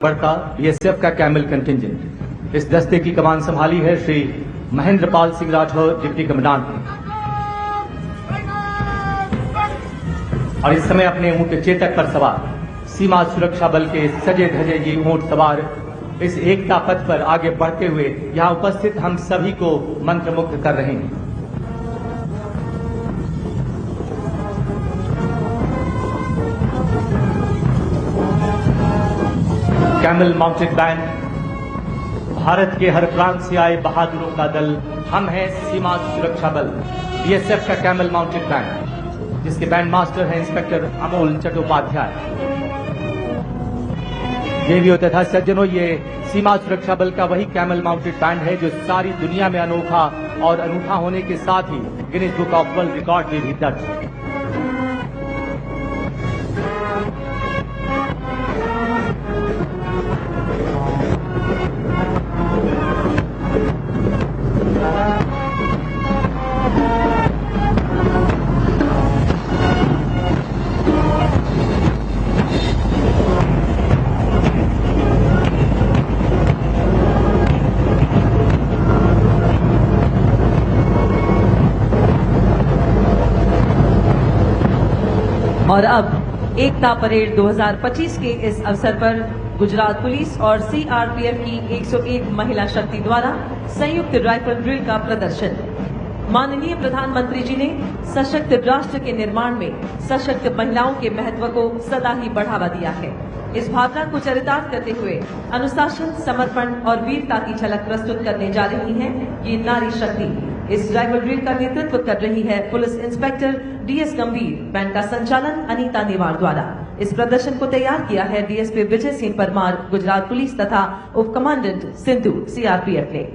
बढ़ता बीएसएफ का camel contingent. इस दस्ते की कमान संभाली है श्री महेंद्र पाल सिंह राठौर, डिप्टी कमांडेंट ने। और इस समय अपने ऊंट चेतक पर सवार सीमा सुरक्षा बल के सजे धजे ये ऊंट सवार इस एकता पथ पर आगे बढ़ते हुए यहां उपस्थित हम सभी को मंत्रमुग्ध कर रहे हैं। कैमल माउंटेड बैंड, भारत के हर प्रांत से आए बहादुरों का दल। हम हैं सीमा सुरक्षा बल, बीएसएफ का कैमल माउंटेड बैंड, जिसके बैंड मास्टर हैं इंस्पेक्टर अमोल चट्टोपाध्याय। देवियों तथा सज्जनों, ये सीमा सुरक्षा बल का वही कैमल माउंटेड बैंड है जो सारी दुनिया में अनोखा और अनूठा होने के साथ ही Guinness book of world record में भी दर्ज है। और अब एकता परेड 2025 के इस अवसर पर गुजरात पुलिस और सीआरपीएफ की 101 महिला शक्ति द्वारा संयुक्त राइफल ड्रिल का प्रदर्शन। माननीय प्रधानमंत्री जी ने सशक्त राष्ट्र के निर्माण में सशक्त महिलाओं के महत्व को सदा ही बढ़ावा दिया है। इस भावना को चरितार्थ करते हुए अनुशासन, समर्पण और वीरता की झलक प्रस्तुत करने जा रही है ये नारी शक्ति। इस राइफल ड्रिल का नेतृत्व कर रही है पुलिस इंस्पेक्टर डीएस गंभीर। बैंड का संचालन अनीता निवार द्वारा। इस प्रदर्शन को तैयार किया है डीएसपी विजय सिंह परमार, गुजरात पुलिस तथा उप कमांडेंट सिंधु, सीआरपीएफ ने।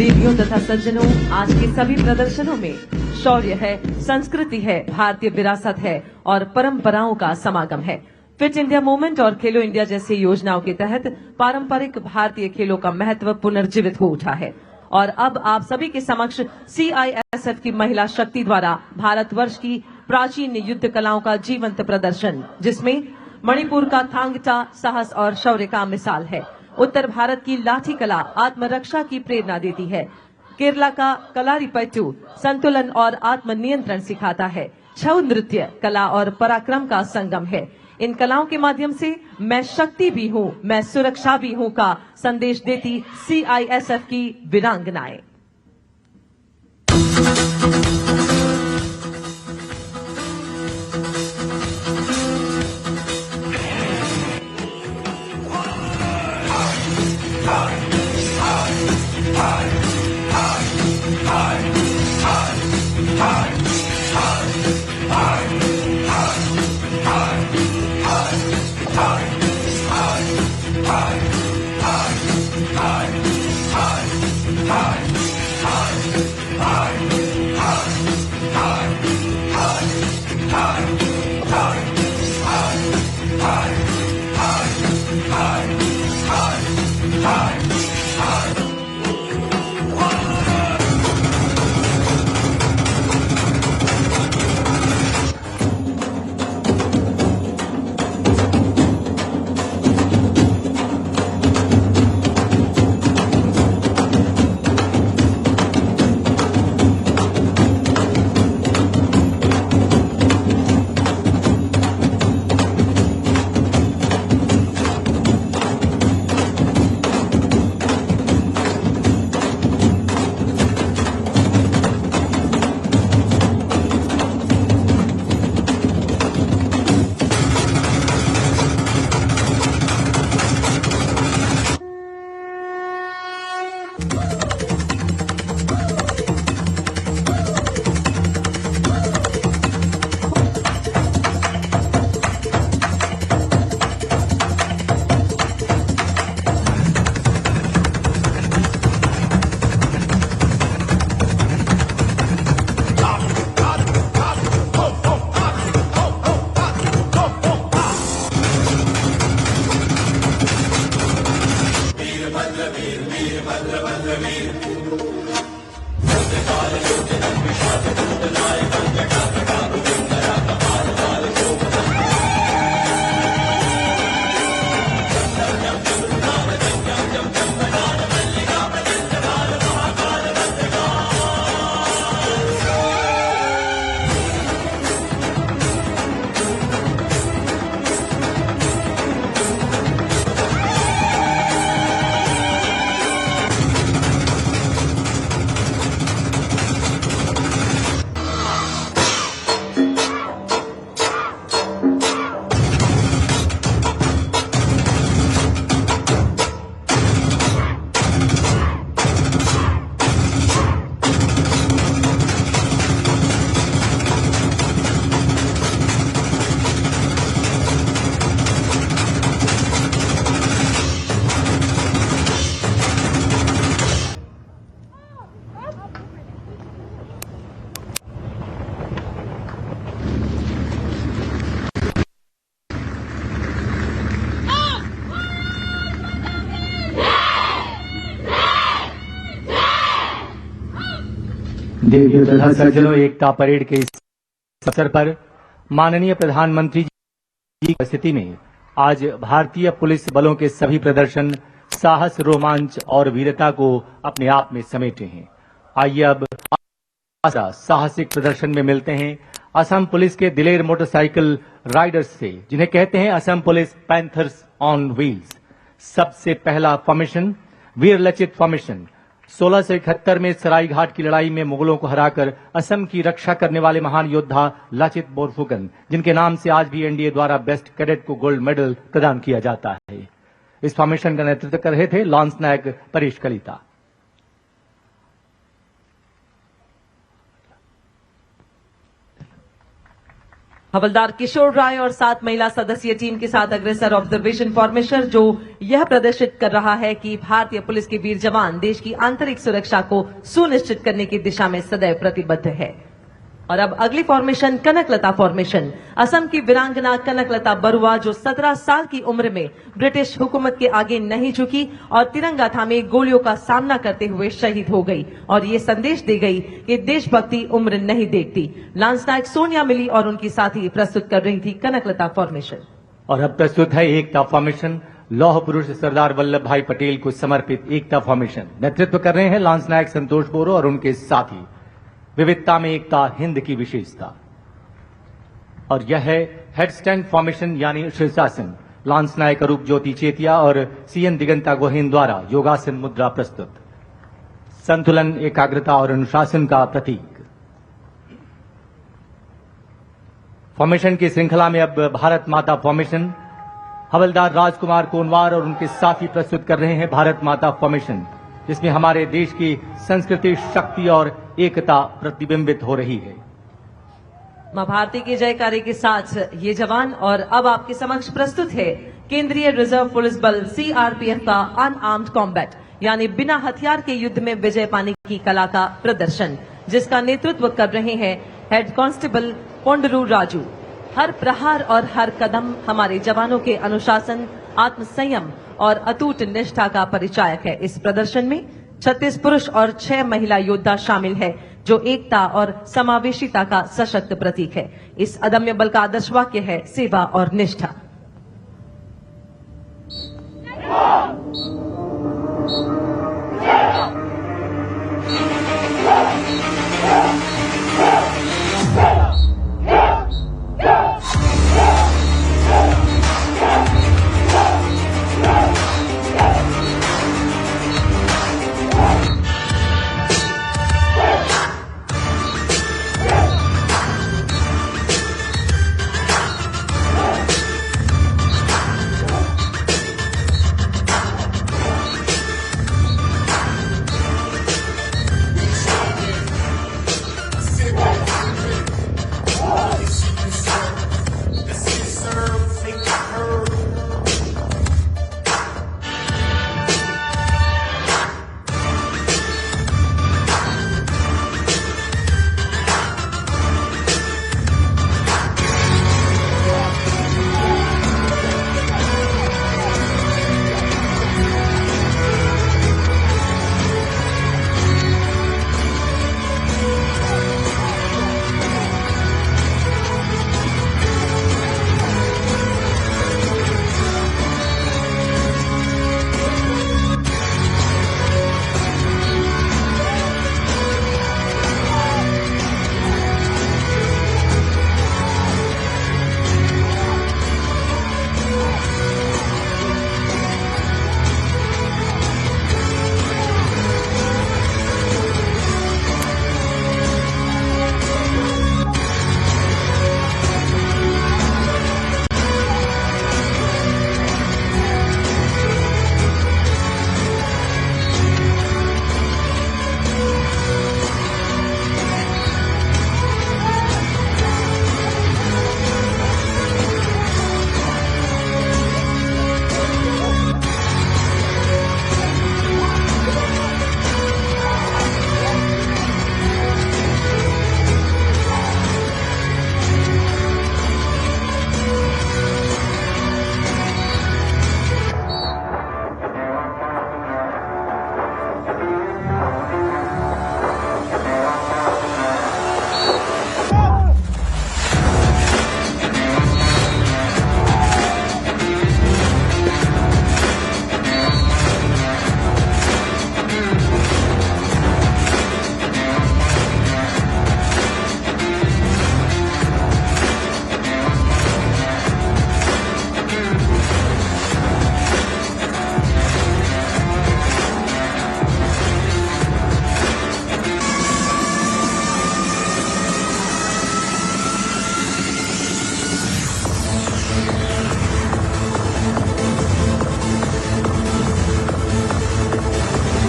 देवियों तथा सज्जनों, आज के सभी प्रदर्शनों में शौर्य है, संस्कृति है, भारतीय विरासत है और परंपराओं का समागम है। फिट इंडिया मूवमेंट और खेलो इंडिया जैसी योजनाओं के तहत पारंपरिक भारतीय खेलों का महत्व पुनर्जीवित हो उठा है और अब आप सभी के समक्ष CISF की महिला शक्ति द्वारा भारतवर्ष की प्राचीन युद्ध कलाओं का जीवंत प्रदर्शन, जिसमें मणिपुर का थांगटा साहस और शौर्य का मिसाल है। उत्तर भारत की लाठी कला आत्मरक्षा की प्रेरणा देती है। केरला का कलारीपयट्टू संतुलन और आत्मनियंत्रण सिखाता है। छऊ नृत्य कला और पराक्रम का संगम है। इन कलाओं के माध्यम से मैं शक्ति भी हूँ, मैं सुरक्षा भी हूँ का संदेश देती CISF की वीरांगनाएं। देवियों तथा सज्जनों, एकता परेड के इस अवसर पर माननीय प्रधानमंत्री जी की उपस्थिति में आज भारतीय पुलिस बलों के सभी प्रदर्शन साहस, रोमांच और वीरता को अपने आप में समेटे हैं। आइए अब साहसिक प्रदर्शन में मिलते हैं असम पुलिस के दिलेर मोटरसाइकिल राइडर्स से, जिन्हें कहते हैं Assam police panthers on wheels. सबसे पहला फॉर्मेशन वीर लचित फॉर्मेशन। 1671 में सरायघाट की लड़ाई में मुगलों को हराकर असम की रक्षा करने वाले महान योद्धा लाचित बोरफुकन, जिनके नाम से आज भी एनडीए द्वारा बेस्ट कैडेट को गोल्ड मेडल प्रदान किया जाता है। इस फॉर्मेशन का नेतृत्व कर रहे थे लॉन्स नायक परेश कलिता। हवलदार किशोर राय और 7 महिला सदस्यीय टीम के साथ अग्रसर ऑब्जर्वेशन फॉर्मेशन जो यह प्रदर्शित कर रहा है कि भारतीय पुलिस के वीर जवान देश की आंतरिक सुरक्षा को सुनिश्चित करने की दिशा में सदैव प्रतिबद्ध है। और अब अगली फॉर्मेशन कनकलता फॉर्मेशन। असम की वीरांगना कनकलता बरुआ जो 17 साल की उम्र में ब्रिटिश हुकूमत के आगे नहीं झुकी और तिरंगा थामे गोलियों का सामना करते हुए शहीद हो गई और ये संदेश दे गई कि देशभक्ति उम्र नहीं देखती। लांस नायक सोनिया मिली और उनकी साथी प्रस्तुत कर रही थी कनकलता फॉर्मेशन। और अब प्रस्तुत है एकता फॉर्मेशन। लौह पुरुष सरदार वल्लभ भाई पटेल को समर्पित एकता फॉर्मेशन। नेतृत्व कर रहे हैं लांस नायक संतोष बोरो और उनके साथी। विविधता में एकता हिंद की विशेषता। और यह है हेडस्टैंड फॉर्मेशन यानी शीर्षासन। लांस नायक अरूप ज्योति चेतिया और सीएन दिगंता गोहेन द्वारा योगासन मुद्रा प्रस्तुत। संतुलन, एकाग्रता और अनुशासन का प्रतीक। फॉर्मेशन की श्रृंखला में अब भारत माता फॉर्मेशन। हवलदार राजकुमार कोनवार और उनके साथी प्रस्तुत कर रहे हैं भारत माता फॉर्मेशन, जिसमें हमारे देश की संस्कृति, शक्ति और एकता प्रतिबिंबित हो रही है। मां भारती के जयकारे के साथ ये जवान। और अब आपके समक्ष प्रस्तुत है केंद्रीय रिजर्व पुलिस बल सीआरपीएफ का अनआर्म्ड कॉम्बैट यानी बिना हथियार के युद्ध में विजय पाने की कला का प्रदर्शन, जिसका नेतृत्व कर रहे हैं हेड कांस्टेबल पोंडरू राजू। हर प्रहार और हर कदम हमारे जवानों के अनुशासन, आत्मसंयम और अटूट निष्ठा का परिचायक है। इस प्रदर्शन में 36 पुरुष और 6 महिला योद्धा शामिल है जो एकता और समावेशिता का सशक्त प्रतीक है। इस अदम्य बल का आदर्श वाक्य है सेवा और निष्ठा।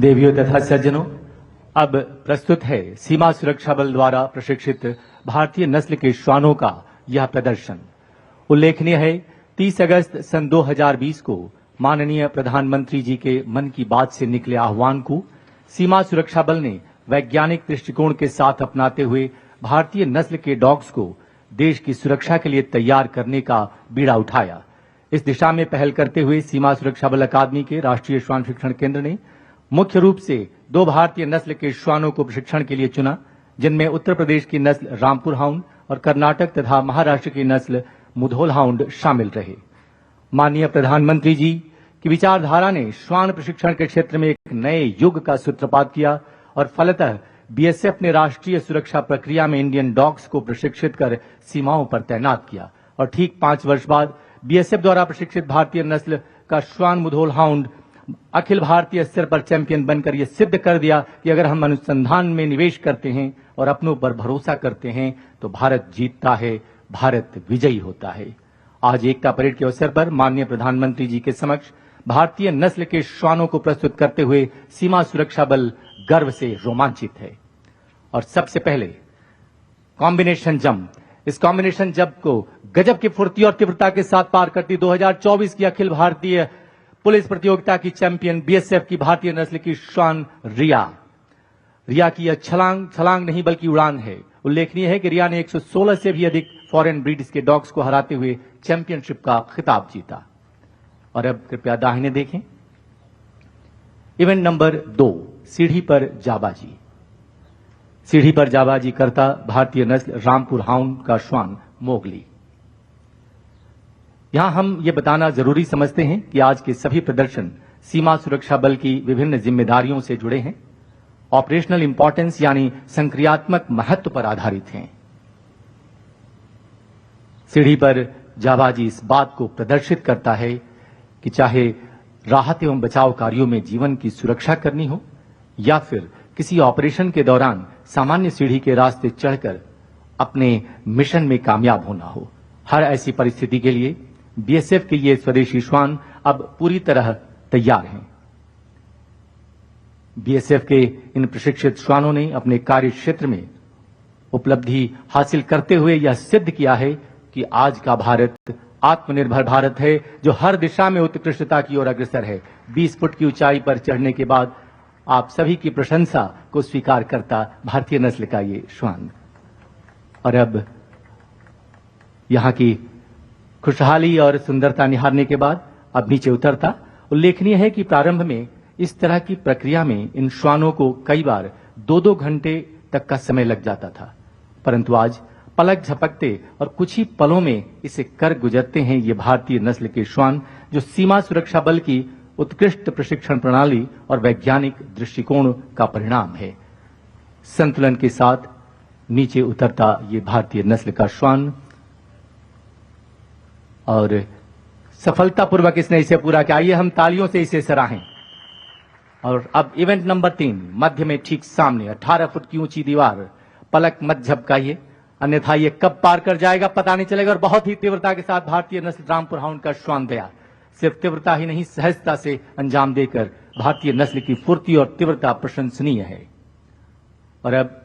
देवियों तथा सज्जनों, अब प्रस्तुत है सीमा सुरक्षा बल द्वारा प्रशिक्षित भारतीय नस्ल के श्वानों का यह प्रदर्शन। उल्लेखनीय है 30 अगस्त सन 2020 को माननीय प्रधानमंत्री जी के मन की बात से निकले आह्वान को सीमा सुरक्षा बल ने वैज्ञानिक दृष्टिकोण के साथ अपनाते हुए भारतीय नस्ल के डॉग्स को देश की सुरक्षा के लिए तैयार करने का बीड़ा उठाया। इस दिशा में पहल करते हुए सीमा सुरक्षा बल अकादमी के राष्ट्रीय श्वान शिक्षण केंद्र ने मुख्य रूप से 2 भारतीय नस्ल के श्वानों को प्रशिक्षण के लिए चुना, जिनमें उत्तर प्रदेश की नस्ल रामपुर हाउंड और कर्नाटक तथा महाराष्ट्र की नस्ल मुधोल हाउंड शामिल रहे। माननीय प्रधानमंत्री जी की विचारधारा ने श्वान प्रशिक्षण के क्षेत्र में एक नए युग का सूत्रपात किया और फलतः बीएसएफ ने राष्ट्रीय सुरक्षा प्रक्रिया में इंडियन डॉग्स को प्रशिक्षित कर सीमाओं पर तैनात किया और ठीक 5 वर्ष बाद बीएसएफ द्वारा प्रशिक्षित भारतीय नस्ल का श्वान मुधोल हाउंड अखिल भारतीय स्तर पर चैंपियन बनकर यह सिद्ध कर दिया कि अगर हम अनुसंधान में निवेश करते हैं और अपनों पर भरोसा करते हैं तो भारत जीतता है, भारत विजयी होता है। आज एकता परेड के अवसर पर माननीय प्रधानमंत्री जी के समक्ष भारतीय नस्ल के श्वानों को प्रस्तुत करते हुए सीमा सुरक्षा बल गर्व से रोमांचित है। और सबसे पहले कॉम्बिनेशन जंप, इस कॉम्बिनेशन जंप को गजब की फुर्ती और तीव्रता के साथ पार करती 2024 की अखिल भारतीय पुलिस प्रतियोगिता की चैंपियन बीएसएफ की भारतीय नस्ल की श्वान रिया की यह छलांग नहीं बल्कि उड़ान है। उल्लेखनीय है कि रिया ने 116 से भी अधिक फॉरेन ब्रीड्स के डॉग्स को हराते हुए चैंपियनशिप का खिताब जीता। और अब कृपया दाहिने देखें। इवेंट नंबर 2, सीढ़ी पर जाबाजी। सीढ़ी पर जाबाजी करता भारतीय नस्ल रामपुर हाउंड का श्वान मोगली। यहां हम ये बताना जरूरी समझते हैं कि आज के सभी प्रदर्शन सीमा सुरक्षा बल की विभिन्न जिम्मेदारियों से जुड़े हैं, ऑपरेशनल इंपॉर्टेंस यानी संक्रियात्मक महत्व पर आधारित हैं। सीढ़ी पर जाबाजी इस बात को प्रदर्शित करता है कि चाहे राहत एवं बचाव कार्यों में जीवन की सुरक्षा करनी हो या फिर किसी ऑपरेशन के दौरान सामान्य सीढ़ी के रास्ते चढ़कर अपने मिशन में कामयाब होना हो, हर ऐसी परिस्थिति के लिए बीएसएफ के ये स्वदेशी श्वान अब पूरी तरह तैयार हैं। बीएसएफ के इन प्रशिक्षित श्वानों ने अपने कार्य क्षेत्र में उपलब्धि हासिल करते हुए यह सिद्ध किया है कि आज का भारत आत्मनिर्भर भारत है, जो हर दिशा में उत्कृष्टता की ओर अग्रसर है। 20 फुट की ऊंचाई पर चढ़ने के बाद आप सभी की प्रशंसा को स्वीकार करता भारतीय नस्ल का ये श्वान। और अब यहां की खुशहाली और सुंदरता निहारने के बाद अब नीचे उतरता। उल्लेखनीय है कि प्रारंभ में इस तरह की प्रक्रिया में इन श्वानों को कई बार 2-2 घंटे तक का समय लग जाता था, परंतु आज पलक झपकते और कुछ ही पलों में इसे कर गुजरते हैं ये भारतीय नस्ल के श्वान, जो सीमा सुरक्षा बल की उत्कृष्ट प्रशिक्षण प्रणाली और वैज्ञानिक दृष्टिकोण का परिणाम है। संतुलन के साथ नीचे उतरता ये भारतीय नस्ल का श्वान और सफलतापूर्वक इसने इसे पूरा किया। आइए हम तालियों से इसे सराहें। और अब इवेंट नंबर 3, मध्य में ठीक सामने 18 फुट की ऊंची दीवार। पलक मत झपकाइए, अन्यथा ये कब पार कर जाएगा पता नहीं चलेगा। और बहुत ही तीव्रता के साथ भारतीय नस्ल रामपुर हाउंड का श्वान गया। सिर्फ तीव्रता ही नहीं, सहजता से अंजाम देकर भारतीय नस्ल की फुर्ती और तीव्रता प्रशंसनीय है। और अब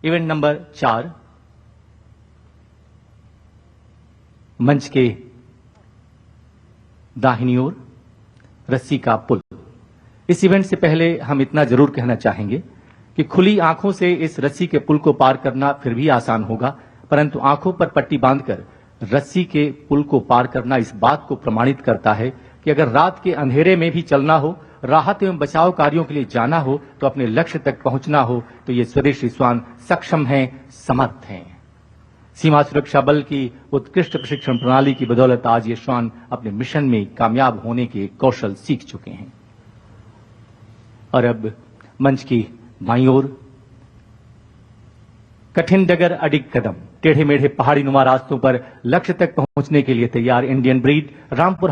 इवेंट नंबर 4, मंच के दाहिनी ओर रस्सी का पुल। इस इवेंट से पहले हम इतना जरूर कहना चाहेंगे कि खुली आंखों से इस रस्सी के पुल को पार करना फिर भी आसान होगा, परंतु आंखों पर पट्टी बांधकर रस्सी के पुल को पार करना इस बात को प्रमाणित करता है कि अगर रात के अंधेरे में भी चलना हो, राहत एवं बचाव कार्यों के लिए जाना हो, तो अपने लक्ष्य तक पहुंचना हो, तो ये स्वदेशी श्वान सक्षम हैं, समर्थ हैं। सीमा सुरक्षा बल की उत्कृष्ट प्रशिक्षण प्रणाली की बदौलत आज ये श्वान अपने मिशन में कामयाब होने के कौशल सीख चुके हैं। और अब मंच की बाईं ओर कठिन डगर अडिग कदम, टेढ़े मेढ़े पहाड़ी नुमा रास्तों पर लक्ष्य तक पहुंचने के लिए तैयार इंडियन ब्रीड रामपुर